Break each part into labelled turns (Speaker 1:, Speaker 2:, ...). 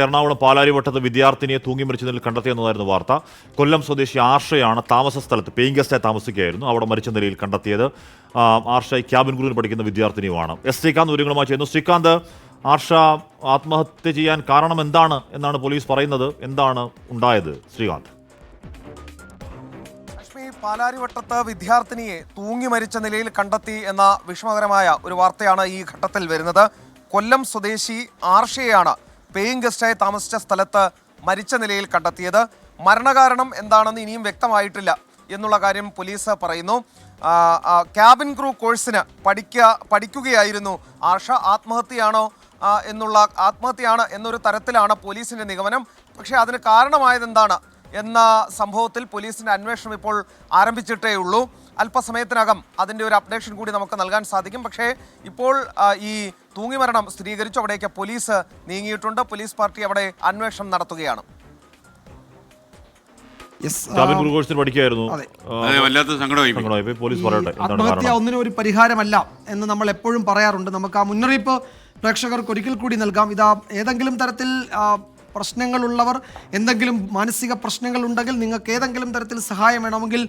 Speaker 1: എറണാകുളം പാലാരിവട്ടത്ത് വിദ്യാർത്ഥിനിയെ തൂങ്ങി മരിച്ച നിലയിൽ കണ്ടെത്തിയെന്നതായിരുന്നു വാർത്ത. കൊല്ലം സ്വദേശി ആർഷയാണ് താമസ സ്ഥലത്ത് പേയിങ് ഗസ്റ്റായി താമസിക്കുകയായിരുന്നു. അവിടെ മരിച്ച നിലയിൽ കണ്ടെത്തിയത്. ആർഷ ക്യാബിൻ ക്രൂവിൽ പഠിക്കുന്ന വിദ്യാർത്ഥിനിയുമാണ്. ശ്രീകാന്ത് വിവരങ്ങളുമായി ചെയ്യുന്നു. ശ്രീകാന്ത്, ആർഷ ആത്മഹത്യ ചെയ്യാൻ കാരണം എന്താണ് എന്നാണ് പോലീസ് പറയുന്നത്? എന്താണ് ഉണ്ടായത് ശ്രീകാന്ത്?
Speaker 2: പാലാരിവട്ടത്ത് വിദ്യാർത്ഥിനിയെ തൂങ്ങി മരിച്ച നിലയിൽ കണ്ടെത്തി എന്ന വിഷമകരമായ ഒരു വാർത്തയാണ് ഈ ഘട്ടത്തിൽ വരുന്നത്. കൊല്ലം സ്വദേശി ആർഷയെയാണ് പേയിങ് ഗസ്റ്റായി താമസിച്ച സ്ഥലത്ത് മരിച്ച നിലയിൽ കണ്ടെത്തിയത്. മരണകാരണം എന്താണെന്ന് ഇനിയും വ്യക്തമായിട്ടില്ല എന്നുള്ള കാര്യം പോലീസ് പറയുന്നു. ക്യാബിൻ ക്രൂ കോഴ്സിന് പഠിക്കുകയായിരുന്നു ആർഷ. ആത്മഹത്യയാണ് എന്നൊരു തരത്തിലാണ് പോലീസിന്റെ നിഗമനം. പക്ഷേ അതിന് കാരണമായതെന്താണ് എന്ന സംഭവത്തിൽ പോലീസിന്റെ അന്വേഷണം ഇപ്പോൾ ആരംഭിച്ചിട്ടേ ഉള്ളൂ. അല്പസമയത്തിനകം അതിൻ്റെ ഒരു അപ്ഡേഷൻ കൂടി നമുക്ക് നൽകാൻ സാധിക്കും. പക്ഷേ ഇപ്പോൾ ഈ തൂങ്ങിമരണം സ്ഥിരീകരിച്ചു. അവിടേക്ക് പോലീസ് നീങ്ങിയിട്ടുണ്ട്. പോലീസ് പാർട്ടി അവിടെ അന്വേഷണം നടത്തുകയാണ്.
Speaker 3: ആത്മഹത്യ ഒന്നിനും ഒരു പരിഹാരമല്ല എന്ന് നമ്മൾ എപ്പോഴും പറയാറുണ്ട്. നമുക്ക് ആ മുന്നറിയിപ്പ് പ്രേക്ഷകർക്ക് ഒരിക്കൽ കൂടി നൽകാം. ഇതാ ഏതെങ്കിലും തരത്തിൽ പ്രശ്നങ്ങളുള്ളവർ, എന്തെങ്കിലും മാനസിക പ്രശ്നങ്ങൾ ഉണ്ടെങ്കിൽ നിങ്ങൾക്ക് ഏതെങ്കിലും തരത്തിൽ സഹായം വേണമെങ്കിൽ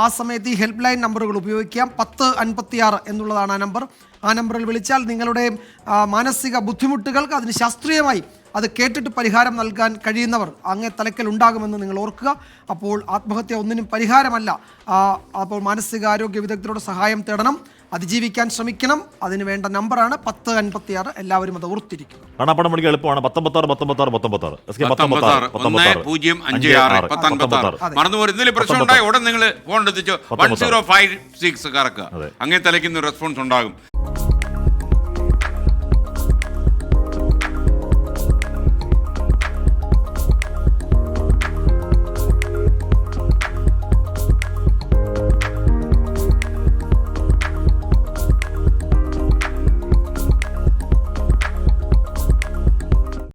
Speaker 3: ആ സമയത്ത് ഈ ഹെൽപ്പ് ലൈൻ നമ്പറുകൾ ഉപയോഗിക്കാം. 1056 എന്നുള്ളതാണ് ആ നമ്പർ. ആ നമ്പറിൽ വിളിച്ചാൽ നിങ്ങളുടെ മാനസിക ബുദ്ധിമുട്ടുകൾക്ക് അതിന് ശാസ്ത്രീയമായി അത് കേട്ടിട്ട് പരിഹാരം നൽകാൻ കഴിയുന്നവർ അങ്ങേ തലക്കൽ ഉണ്ടാകുമെന്ന് നിങ്ങൾ ഓർക്കുക. അപ്പോൾ ആത്മഹത്യ ഒന്നിനും പരിഹാരമല്ല. അപ്പോൾ മാനസികാരോഗ്യ വിദഗ്ധരുടെ സഹായം തേടണം, അതിജീവിക്കാൻ ശ്രമിക്കണം. അതിന് വേണ്ട നമ്പറാണ് 1056. എല്ലാവരും അത് ഓർത്തിരിക്കും.
Speaker 1: കാണാപ്പടം പഠിക്കാൻ എളുപ്പമാണ്.
Speaker 4: 196 പ്രശ്നം ഉണ്ടായി ഉടൻ നിങ്ങൾ ഫോൺ എടുത്തിച്ചോ 1056 കറക്കുക. അങ്ങേ തലയ്ക്കുന്ന റെസ്പോൺസ് ഉണ്ടാകും.